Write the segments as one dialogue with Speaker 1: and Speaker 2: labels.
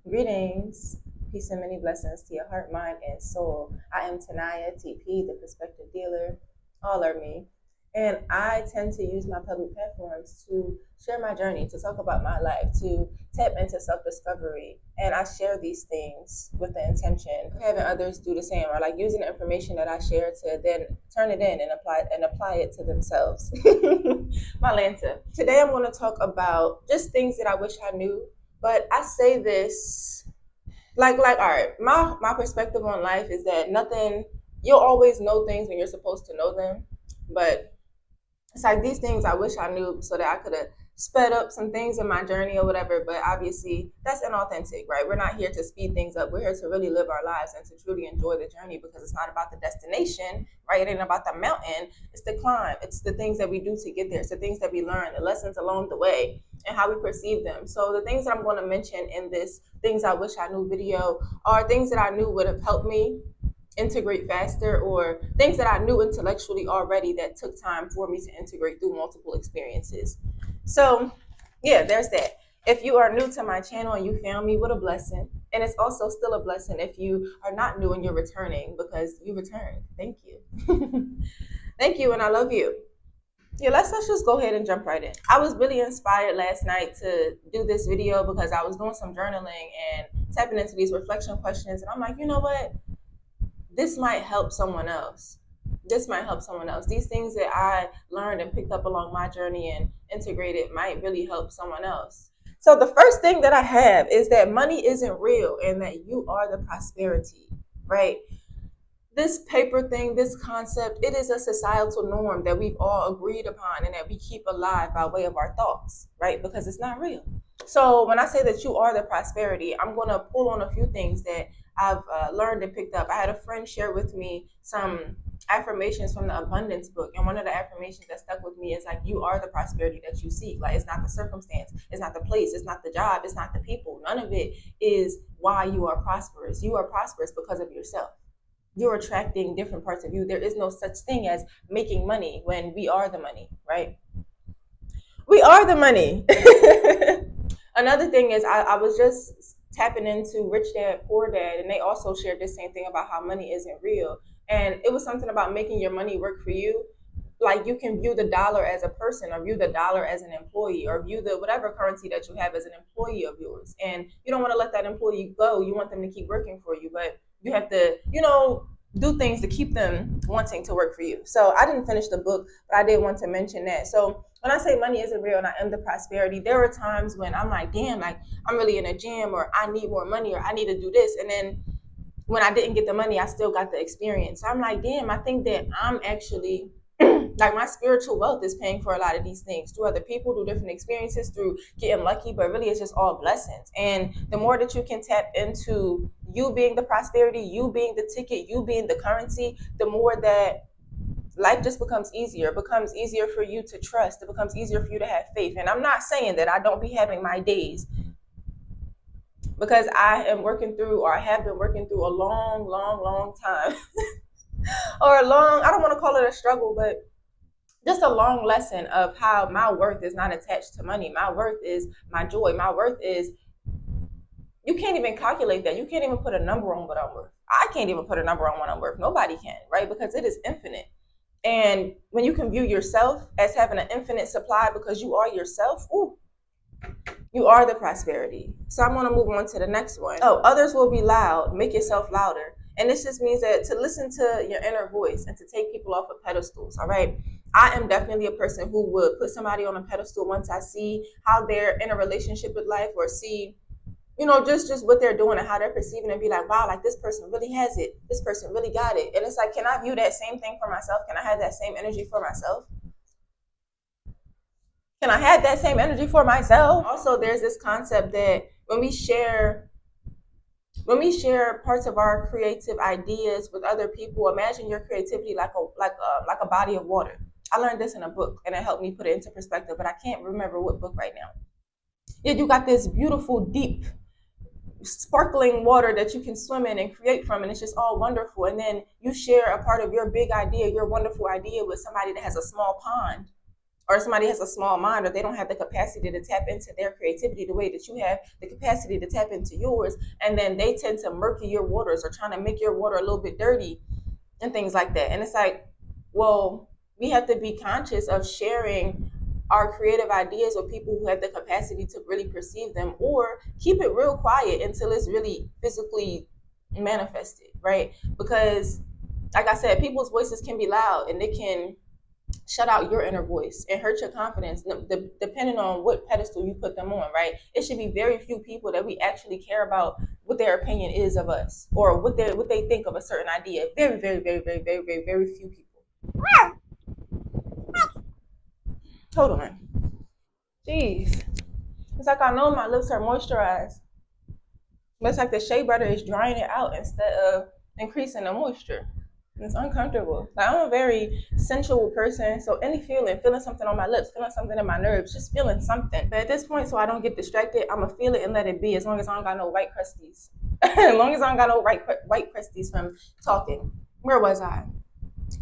Speaker 1: Greetings, peace and many blessings to your heart, mind, and soul. I am Tanaya TP, the perspective dealer. All are me. And I tend to use my public platforms to share my journey, to talk about my life, to tap into self discovery. And I share these things with the intention of having others do the same, or like using the information that I share to then turn it in and apply it to themselves. My Lanta. Today I'm going to talk about just things that I wish I knew, but I say this like all right, my perspective on life is that nothing, you'll always know things when you're supposed to know them, but it's like these things I wish I knew so that I could have sped up some things in my journey or whatever. But obviously, that's inauthentic, right? We're not here to speed things up. We're here to really live our lives and to truly enjoy the journey, because it's not about the destination, right? It ain't about the mountain. It's the climb. It's the things that we do to get there. It's the things that we learn, the lessons along the way, and how we perceive them. So the things that I'm going to mention in this things I wish I knew video are things that I knew would have helped me integrate faster, or things that I knew intellectually already that took time for me to integrate through multiple experiences. So, yeah, there's that. If you are new to my channel and you found me, what a blessing. And it's also still a blessing if you are not new and you're returning, because you returned. Thank you. Thank you, and I love you. Yeah, let's just go ahead and jump right in. I was really inspired last night to do this video because I was doing some journaling and tapping into these reflection questions, and I'm like, you know what? This might help someone else. This might help someone else. These things that I learned and picked up along my journey and integrated might really help someone else. So the first thing that I have is that money isn't real and that you are the prosperity, right? This paper thing, this concept, it is a societal norm that we've all agreed upon and that we keep alive by way of our thoughts, right? Because it's not real. So when I say that you are the prosperity, I'm going to pull on a few things that I've learned and picked up. I had a friend share with me some affirmations from the abundance book, and one of the affirmations that stuck with me is like, you are the prosperity that you seek. Like, it's not the circumstance, it's not the place, it's not the job, it's not the people. None of it is why you are prosperous. You are prosperous because of yourself. You're attracting different parts of you. There is no such thing as making money when we are the money, right? We are the money. Another thing is, I was just tapping into Rich Dad Poor Dad, and they also shared the same thing about how money isn't real. And it was something about making your money work for you. Like, you can view the dollar as a person, or view the dollar as an employee, or view the whatever currency that you have as an employee of yours. And you don't want to let that employee go. You want them to keep working for you, but you have to, do things to keep them wanting to work for you. So I didn't finish the book, but I did want to mention that. So when I say money isn't real and I am the prosperity, there are times when I'm like, damn, like I'm really in a jam, or I need more money, or I need to do this. And then when I didn't get the money, I still got the experience. So I'm like, damn, I think that I'm actually like, my spiritual wealth is paying for a lot of these things through other people, through different experiences, through getting lucky, but really it's just all blessings. And the more that you can tap into you being the prosperity, you being the ticket, you being the currency, the more that life just becomes easier. It becomes easier for you to trust. It becomes easier for you to have faith. And I'm not saying that I don't be having my days, because I am working through, or I have been working through a long time or a long, I don't want to call it a struggle, but just a long lesson of how my worth is not attached to money. My worth is my joy. My worth is, you can't even calculate that. You can't even put a number on what I'm worth. I can't even put a number on what I'm worth. Nobody can, right? Because it is infinite. And when you can view yourself as having an infinite supply because you are yourself, ooh, you are the prosperity. So I'm going to move on to the next one. Oh, others will be loud. Make yourself louder. And this just means that to listen to your inner voice and to take people off of pedestals. All right. I am definitely a person who would put somebody on a pedestal once I see how they're in a relationship with life, or see, just what they're doing and how they're perceiving, and be like, wow, like this person really has it. This person really got it. And it's like, can I view that same thing for myself? Can I have that same energy for myself? Can I have that same energy for myself? Also, there's this concept that when we share parts of our creative ideas with other people, imagine your creativity like a body of water. I learned this in a book, and it helped me put it into perspective, but I can't remember what book right now. Yeah, you got this beautiful, deep, sparkling water that you can swim in and create from, and it's just all wonderful. And then you share a part of your big idea, your wonderful idea, with somebody that has a small pond, or somebody has a small mind, or they don't have the capacity to tap into their creativity the way that you have the capacity to tap into yours, and then they tend to murky your waters or trying to make your water a little bit dirty and things like that. And it's like, well, we have to be conscious of sharing our creative ideas with people who have the capacity to really perceive them, or keep it real quiet until it's really physically manifested, right? Because like I said, people's voices can be loud and they can shut out your inner voice and hurt your confidence, depending on what pedestal you put them on, right? It should be very few people that we actually care about what their opinion is of us, or what they think of a certain idea. Very, very, very, very, very, very, very few people. Hold on. Jeez. It's like I know my lips are moisturized, but it's like the shea butter is drying it out instead of increasing the moisture. It's uncomfortable. Like, I'm a very sensual person, so any feeling something on my lips, feeling something in my nerves, just feeling something. But at this point, so I don't get distracted, I'ma feel it and let it be, as long as I don't got no white crusties. As long as I don't got no white crusties from talking. Where was I?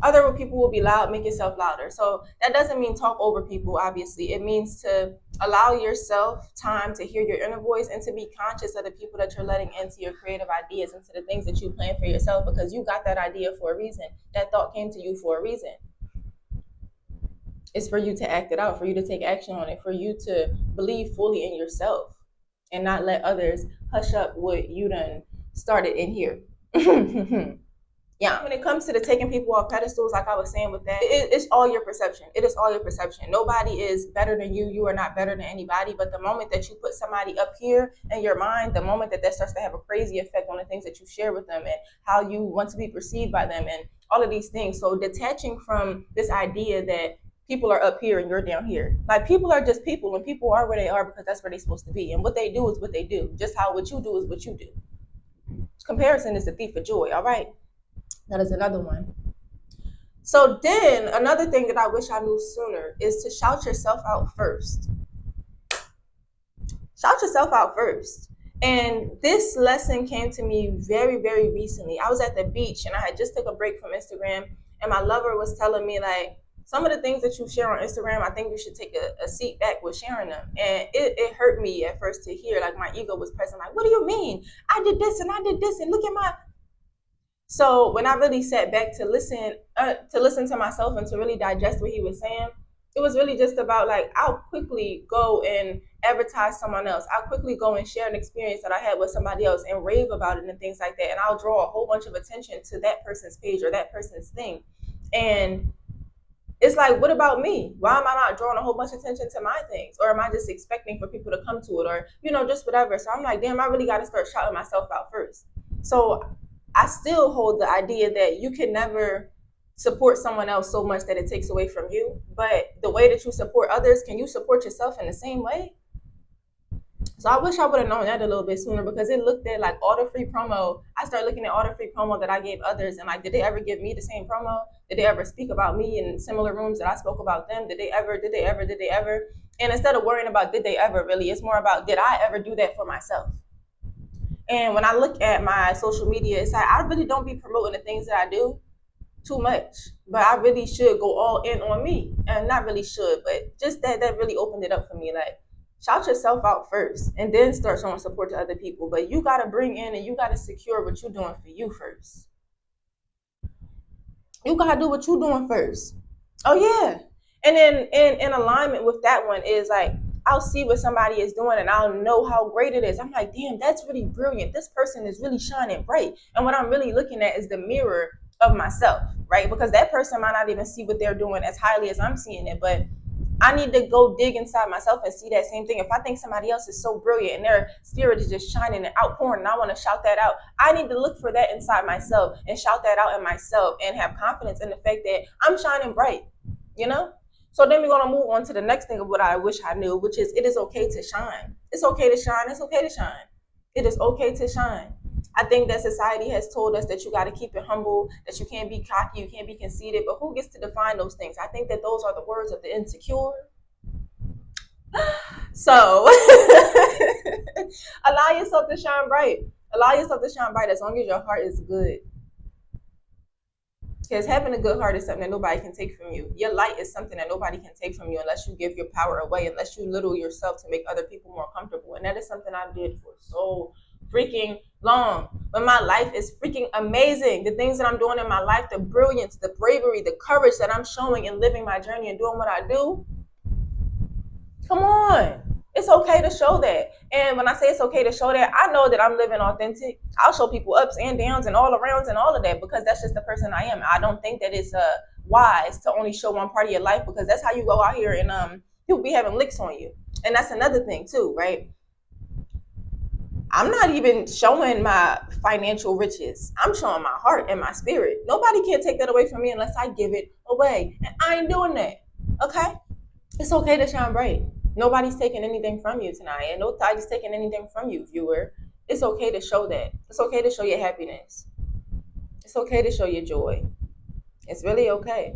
Speaker 1: Other people will be loud, make yourself louder. So that doesn't mean talk over people, obviously. It means to allow yourself time to hear your inner voice and to be conscious of the people that you're letting into your creative ideas, into the things that you plan for yourself, because you got that idea for a reason. That thought came to you for a reason. It's for you to act it out, for you to take action on it, for you to believe fully in yourself and not let others hush up what you done started in here. Yeah, when it comes to the taking people off pedestals, like I was saying with that, it's all your perception. It is all your perception. Nobody is better than you. You are not better than anybody. But the moment that you put somebody up here in your mind, the moment that starts to have a crazy effect on the things that you share with them and how you want to be perceived by them and all of these things. So detaching from this idea that people are up here and you're down here. Like, people are just people, and people are where they are because that's where they're supposed to be. And what they do is what they do. Just how what you do is what you do. Comparison is the thief of joy, all right? That is another one. So then another thing that I wish I knew sooner is to shout yourself out first. Shout yourself out first. And this lesson came to me very, very recently. I was at the beach and I had just took a break from Instagram, and my lover was telling me, like, some of the things that you share on Instagram, I think you should take a seat back with sharing them. And it hurt me at first to hear, like, my ego was present. Like, what do you mean? I did this and I did this, and look at my... So when I really sat back to listen to myself and to really digest what he was saying, it was really just about, like, I'll quickly go and advertise someone else. I'll quickly go and share an experience that I had with somebody else and rave about it and things like that. And I'll draw a whole bunch of attention to that person's page or that person's thing. And it's like, what about me? Why am I not drawing a whole bunch of attention to my things? Or am I just expecting for people to come to it, or, just whatever? So I'm like, damn, I really got to start shouting myself out first. So I still hold the idea that you can never support someone else so much that it takes away from you. But the way that you support others, can you support yourself in the same way? So I wish I would have known that a little bit sooner, because it looked at like all the free promo. I started looking at all the free promo that I gave others, and like, did they ever give me the same promo? Did they ever speak about me in similar rooms that I spoke about them? Did they ever? And instead of worrying about did they ever, really, it's more about, did I ever do that for myself? And when I look at my social media, it's like, I really don't be promoting the things that I do too much, but I really should go all in on me. And not really should, but just that really opened it up for me. Like, shout yourself out first and then start showing support to other people. But you got to bring in and you got to secure what you're doing for you first. You got to do what you're doing first. Oh, yeah. And then in alignment with that one is like, I'll see what somebody is doing and I'll know how great it is. I'm like, damn, that's really brilliant. This person is really shining bright. And what I'm really looking at is the mirror of myself, right? Because that person might not even see what they're doing as highly as I'm seeing it, but I need to go dig inside myself and see that same thing. If I think somebody else is so brilliant and their spirit is just shining and outpouring and I want to shout that out, I need to look for that inside myself and shout that out in myself and have confidence in the fact that I'm shining bright, So then we're going to move on to the next thing of what I wish I knew, which is, it is okay to shine. It's okay to shine. It's okay to shine. It is okay to shine. I think that society has told us that you got to keep it humble, that you can't be cocky, you can't be conceited, but who gets to define those things? I think that those are the words of the insecure. So allow yourself to shine bright. Allow yourself to shine bright as long as your heart is good. Because having a good heart is something that nobody can take from you. Your light is something that nobody can take from you unless you give your power away, unless you little yourself to make other people more comfortable. And that is something I did for so freaking long. But my life is freaking amazing. The things that I'm doing in my life, the brilliance, the bravery, the courage that I'm showing in living my journey and doing what I do. Come on. It's okay to show that. And when I say it's okay to show that, I know that I'm living authentic. I'll show people ups and downs and all arounds and all of that because that's just the person I am. I don't think that it's wise to only show one part of your life because that's how you go out here and people be having licks on you. And that's another thing too, right? I'm not even showing my financial riches. I'm showing my heart and my spirit. Nobody can take that away from me unless I give it away. And I ain't doing that. Okay? It's okay to shine bright. Nobody's taking anything from you tonight, and nobody's taking anything from you, viewer. It's okay to show that. It's okay to show your happiness. It's okay to show your joy. It's really okay.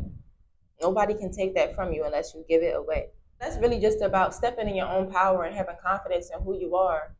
Speaker 1: Nobody can take that from you unless you give it away. That's really just about stepping in your own power and having confidence in who you are.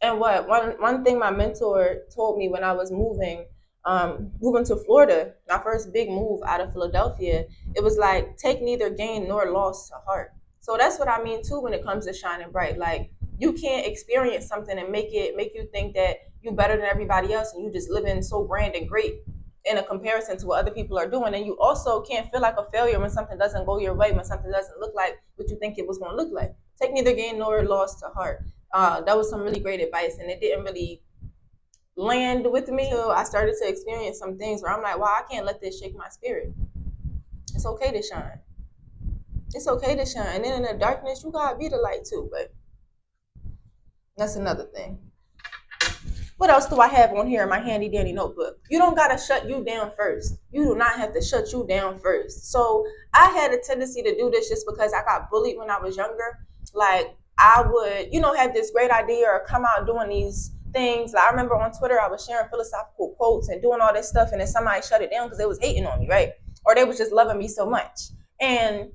Speaker 1: And one thing my mentor told me when I was moving to Florida, my first big move out of Philadelphia, it was like take neither gain nor loss to heart. So that's what I mean too when it comes to shining bright. Like you can't experience something and make you think that you're better than everybody else and you just living so grand and great in a comparison to what other people are doing. And you also can't feel like a failure when something doesn't go your way, when something doesn't look like what you think it was going to look like. Take neither gain nor loss to heart. That was some really great advice, and it didn't really land with me until I started to experience some things where I'm like, wow, I can't let this shake my spirit. It's okay to shine. It's okay to shine. And then in the darkness, you gotta be the light too, but that's another thing. What else do I have on here in my handy dandy notebook? You don't gotta shut you down first. You do not have to shut you down first. So I had a tendency to do this just because I got bullied when I was younger. Like I would, have this great idea or come out doing these things. Like I remember on Twitter, I was sharing philosophical quotes and doing all this stuff, and then somebody shut it down because they was hating on me, right? Or they was just loving me so much. And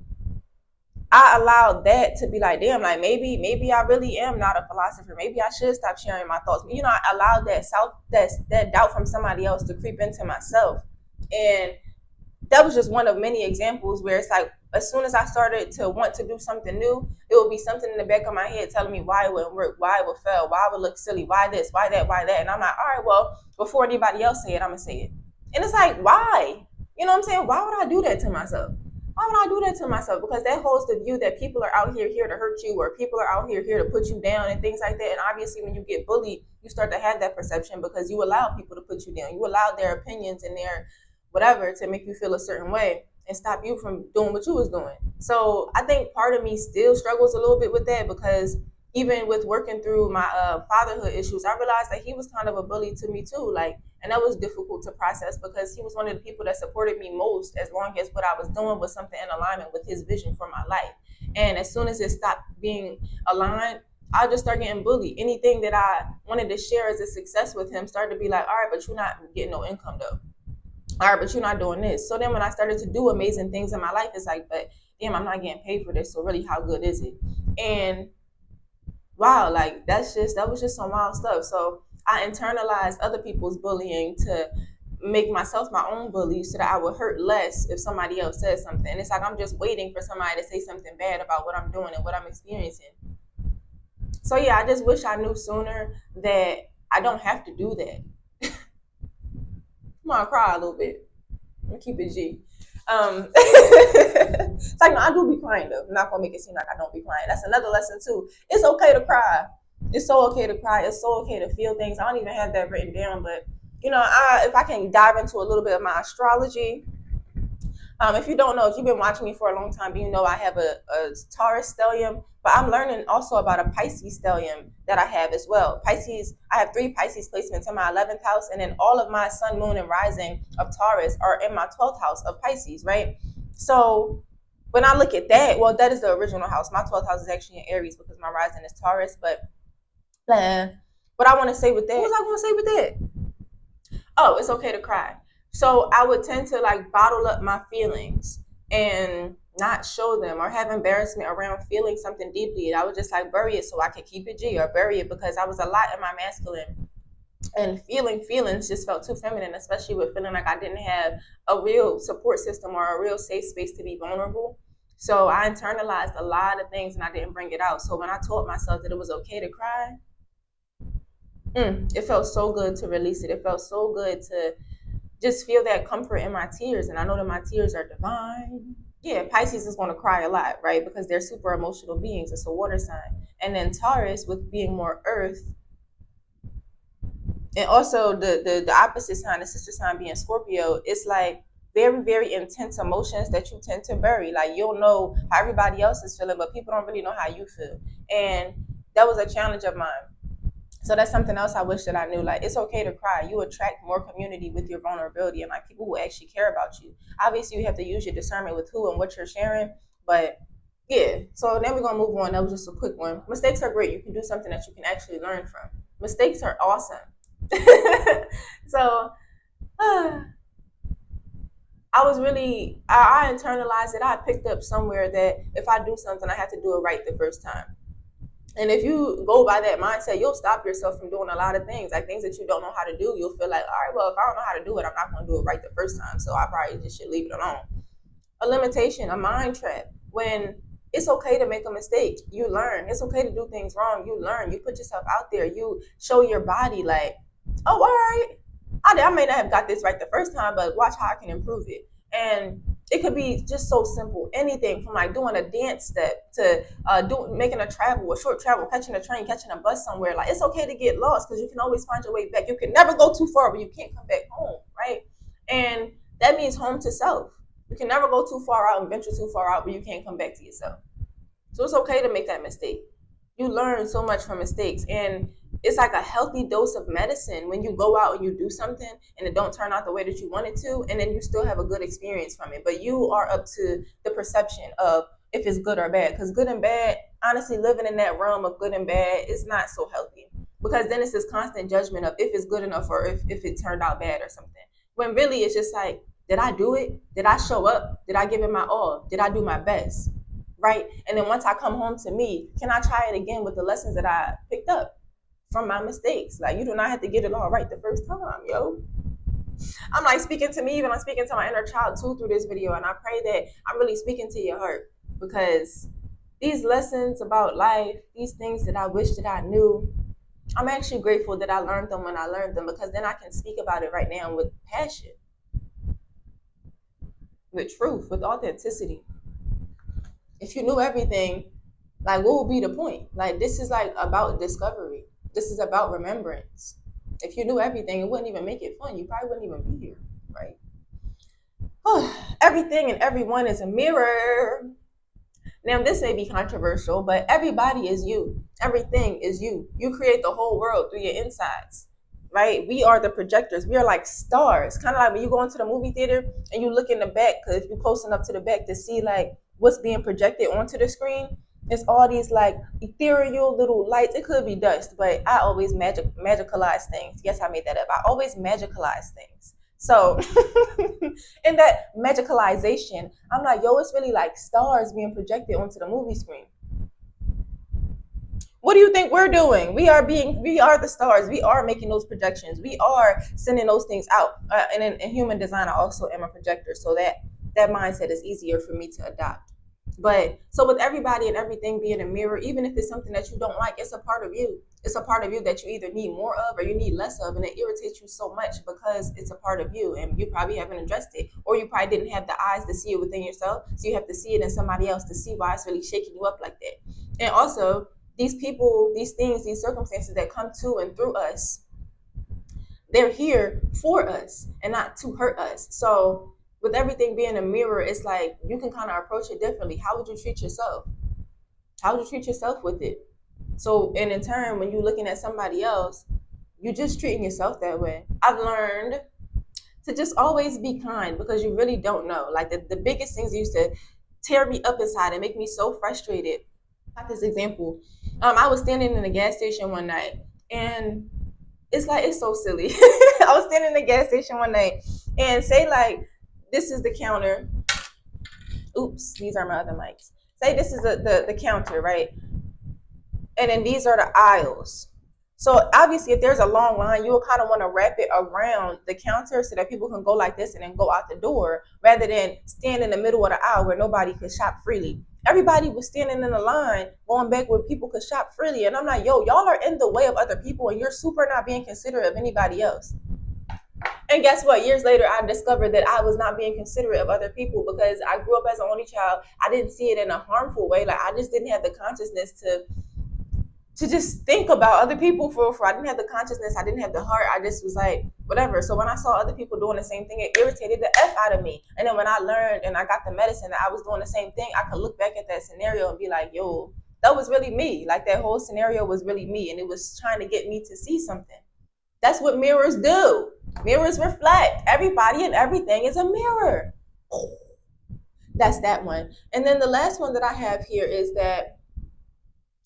Speaker 1: I allowed that to be like, damn, like maybe I really am not a philosopher. Maybe I should stop sharing my thoughts. But I allowed that doubt from somebody else to creep into myself. And that was just one of many examples where it's like, as soon as I started to want to do something new, it would be something in the back of my head telling me why it wouldn't work, why it would fail, why it would look silly, why this, why that, why that. And I'm like, all right, well, before anybody else say it, I'm going to say it. And it's like, why? You know what I'm saying? Why would I do that to myself? Why would I do that to myself? Because that holds the view that people are out here to hurt you, or people are out here to put you down and things like that. And obviously when you get bullied, you start to have that perception because you allow people to put you down. You allow their opinions and their whatever to make you feel a certain way and stop you from doing what you was doing. So I think part of me still struggles a little bit with that because even with working through my fatherhood issues, I realized that he was kind of a bully to me too. Like, and that was difficult to process because he was one of the people that supported me most as long as what I was doing was something in alignment with his vision for my life. And as soon as it stopped being aligned, I just started getting bullied. Anything that I wanted to share as a success with him started to be like, all right, but you're not getting no income though. All right, but you're not doing this. So then when I started to do amazing things in my life, it's like, but damn, I'm not getting paid for this. So really, how good is it? And wow, like that was just some wild stuff. So I internalized other people's bullying to make myself my own bully so that I would hurt less if somebody else says something. And it's like I'm just waiting for somebody to say something bad about what I'm doing and what I'm experiencing. So yeah, I just wish I knew sooner that I don't have to do that. Come on, cry a little bit. Keep it G. It's like, no, I do be crying though. I'm not gonna make it seem like I don't be crying. That's another lesson too. It's okay to cry. It's so okay to cry. It's so okay to feel things. I don't even have that written down, but if I can dive into a little bit of my astrology. If you don't know, if you've been watching me for a long time, you know I have a Taurus stellium, but I'm learning also about a Pisces stellium that I have as well. Pisces, I have 3 Pisces placements in my 11th house, and then all of my sun, moon, and rising of Taurus are in my 12th house of Pisces, right? So when I look at that, well, that is the original house. My 12th house is actually in Aries because my rising is Taurus, but what I want to say with that, what was I going to say with that? Oh, it's okay to cry. So I would tend to like bottle up my feelings and not show them or have embarrassment around feeling something deeply. I would just like bury it so I could keep it G, or bury it because I was a lot in my masculine and feeling feelings just felt too feminine, especially with feeling like I didn't have a real support system or a real safe space to be vulnerable. So I internalized a lot of things and I didn't bring it out. So when I taught myself that it was okay to cry, it felt so good to release it. It felt so good to just feel that comfort in my tears. And I know that my tears are divine. Yeah, Pisces is going to cry a lot, right? Because they're super emotional beings. It's a water sign. And then Taurus, with being more earth, and also the opposite sign, the sister sign being Scorpio, it's like very, very intense emotions that you tend to bury. Like you'll know how everybody else is feeling, but people don't really know how you feel. And that was a challenge of mine. So that's something else I wish that I knew. Like it's okay to cry. You attract more community with your vulnerability and like people who actually care about you. Obviously, you have to use your discernment with who and what you're sharing. But yeah, so then we're gonna move on. That was just a quick one. Mistakes are great. You can do something that you can actually learn from. Mistakes are awesome. So I was really I internalized it. I picked up somewhere that if I do something, I have to do it right the first time. And if you go by that mindset, you'll stop yourself from doing a lot of things, like things that you don't know how to do. You'll feel like, all right, well, if I don't know how to do it, I'm not going to do it right the first time. So I probably just should leave it alone. A limitation, a mind trap. When it's okay to make a mistake, you learn. It's okay to do things wrong, you learn. You put yourself out there. You show your body like, oh, all right, I may not have got this right the first time, but watch how I can improve it. And it could be just so simple. Anything from like doing a dance step to making a short travel, catching a train, catching a bus somewhere. Like it's okay to get lost because you can always find your way back. You can never go too far, but you can't come back home, right? And that means home to self. You can never go too far out and venture too far out, but you can't come back to yourself. So it's okay to make that mistake. You learn so much from mistakes, and it's like a healthy dose of medicine when you go out and you do something and it don't turn out the way that you want it to, and then you still have a good experience from it. But you are up to the perception of if it's good or bad, because good and bad, honestly, living in that realm of good and bad is not so healthy, because then it's this constant judgment of if it's good enough or if it turned out bad or something, when really it's just like, did I do it? Did I show up? Did I give it my all? Did I do my best? Right? And then once I come home to me, can I try it again with the lessons that I picked up from my mistakes? Like, you do not have to get it all right the first time, yo. I'm like speaking to me, even I'm speaking to my inner child too through this video. And I pray that I'm really speaking to your heart, because these lessons about life, these things that I wish that I knew, I'm actually grateful that I learned them when I learned them, because then I can speak about it right now with passion, with truth, with authenticity. If you knew everything, like what would be the point? Like this is like about discovery. This is about remembrance. If you knew everything, it wouldn't even make it fun. You probably wouldn't even be here, right? Everything and everyone is a mirror. Now, this may be controversial, but everybody is you. Everything is you. You create the whole world through your insides, right? We are the projectors. We are like stars. Kind of like when you go into the movie theater and you look in the back, because if you're close enough to the back to see like what's being projected onto the screen, it's all these like ethereal little lights. It could be dust, but I always magicalize things. Yes, I made that up. I always magicalize things. So in that magicalization, I'm like, yo, it's really like stars being projected onto the movie screen. What do you think we're doing? We are the stars. We are making those projections. We are sending those things out. And in human design, I also am a projector, so that mindset is easier for me to adopt. But so with everybody and everything being a mirror, even if it's something that you don't like, it's a part of you. It's a part of you that you either need more of or you need less of, and it irritates you so much because it's a part of you, and you probably haven't addressed it, or you probably didn't have the eyes to see it within yourself, so you have to see it in somebody else to see why it's really shaking you up like that. And also, these people, these things, these circumstances that come to and through us, they're here for us and not to hurt us. So with everything being a mirror, it's like you can kind of approach it differently. How would you treat yourself? How would you treat yourself with it? So, and in turn, when you're looking at somebody else, you're just treating yourself that way. I've learned to just always be kind, because you really don't know. Like the biggest things used to tear me up inside and make me so frustrated. Got this example. I was standing in a gas station one night, and it's so silly. I was standing in a gas station one night, and say like this is the counter. Oops, these are my other mics. Say this is the counter, right? And then these are the aisles. So obviously, if there's a long line, you will kind of want to wrap it around the counter so that people can go like this and then go out the door, rather than stand in the middle of the aisle where nobody could shop freely. Everybody was standing in the line going back where people could shop freely, and I'm like, yo, y'all are in the way of other people, and you're super not being considerate of anybody else. And guess what? Years later, I discovered that I was not being considerate of other people because I grew up as an only child. I didn't see it in a harmful way. Like, I just didn't have the consciousness to just think about other people for I didn't have the consciousness, I didn't have the heart. I just was like, whatever. So when I saw other people doing the same thing, it irritated the F out of me. And then when I learned and I got the medicine that I was doing the same thing, I could look back at that scenario and be like, yo, that was really me. Like, that whole scenario was really me, and it was trying to get me to see something. That's what mirrors do. Mirrors reflect. Everybody and everything is a mirror. That's that one. And then the last one that I have here is that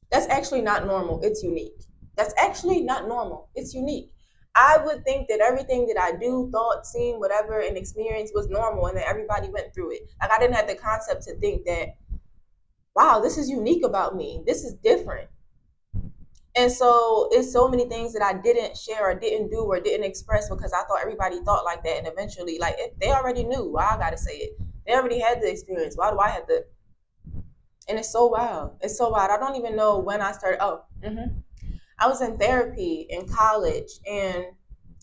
Speaker 1: that's actually not normal. It's unique. That's actually not normal. It's unique. I would think that everything that I do, thought, seen, whatever, and experienced was normal, and that everybody went through it. Like, I didn't have the concept to think that, wow, this is unique about me. This is different. And so it's so many things that I didn't share or didn't do or didn't express because I thought everybody thought like that. And eventually, like, they already knew. Why I gotta say it? They already had the experience. Why do I have to? And it's so wild. It's so wild. I don't even know when I started. I was in therapy in college, and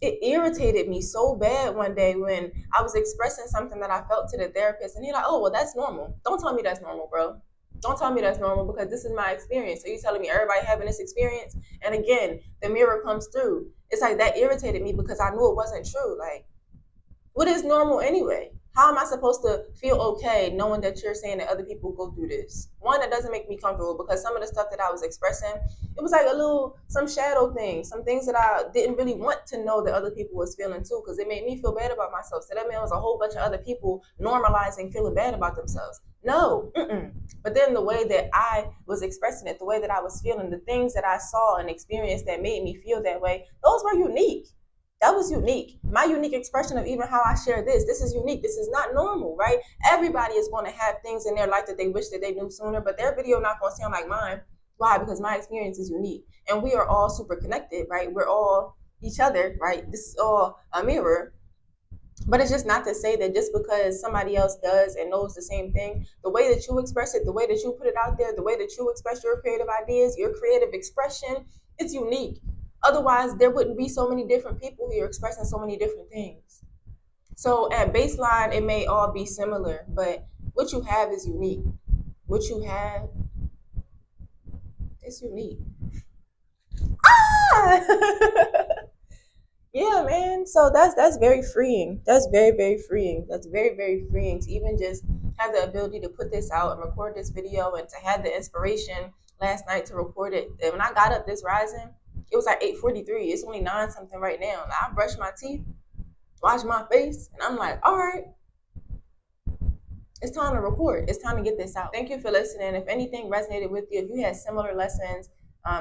Speaker 1: it irritated me so bad one day when I was expressing something that I felt to the therapist, and he's like, "Oh, well, that's normal. Don't tell me that's normal, bro. Don't tell me that's normal because this is my experience. So you telling me everybody having this experience?" And again, the mirror comes through. It's like that irritated me because I knew it wasn't true. Like, what is normal anyway? How am I supposed to feel okay knowing that you're saying that other people go through this? One, that doesn't make me comfortable because some of the stuff that I was expressing, it was like some shadow things, some things that I didn't really want to know that other people was feeling too, because it made me feel bad about myself. So that meant it was a whole bunch of other people normalizing feeling bad about themselves. No, but then the way that I was expressing it, the way that I was feeling, the things that I saw and experienced that made me feel that way, those were unique. That was unique. My unique expression of even how I share this is unique. This is not normal, right? Everybody is going to have things in their life that they wish that they knew sooner, but their video not going to sound like mine. Why? Because my experience is unique, and we are all super connected, right? We're all each other, right? This is all a mirror. But it's just not to say that just because somebody else does and knows the same thing, the way that you express it, the way that you put it out there, the way that you express your creative ideas, your creative expression, it's unique. Otherwise, there wouldn't be so many different people here expressing so many different things. So at baseline, it may all be similar, but what you have is unique. What you have is unique. Ah! Yeah, man. So that's very freeing. That's very freeing. That's very freeing to even just have the ability to put this out and record this video, and to have the inspiration last night to record it. And when I got up this rising, it was like 8:43. It's only 9 something right now. Like, I brushed my teeth, washed my face, and I'm like, all right, it's time to record. It's time to get this out. Thank you for listening. If anything resonated with you, if you had similar lessons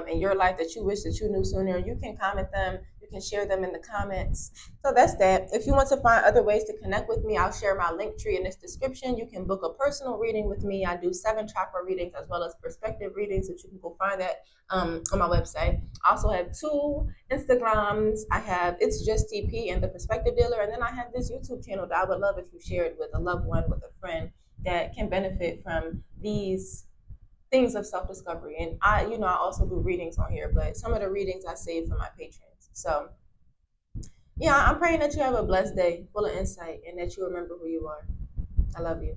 Speaker 1: in your life that you wish that you knew sooner, you can comment them. You can share them in the comments. So that's that. If you want to find other ways to connect with me, I'll share my link tree in this description. You can book a personal reading with me. I do 7 chakra readings as well as perspective readings, that you can go find that on my website. I also have 2 Instagrams. I have It's Just TP and The Perspective Dealer. And then I have this YouTube channel that I would love if you shared with a loved one, with a friend that can benefit from these things of self-discovery. And I also do readings on here, but some of the readings I save for my patrons. So yeah, I'm praying that you have a blessed day full of insight and that you remember who you are. I love you.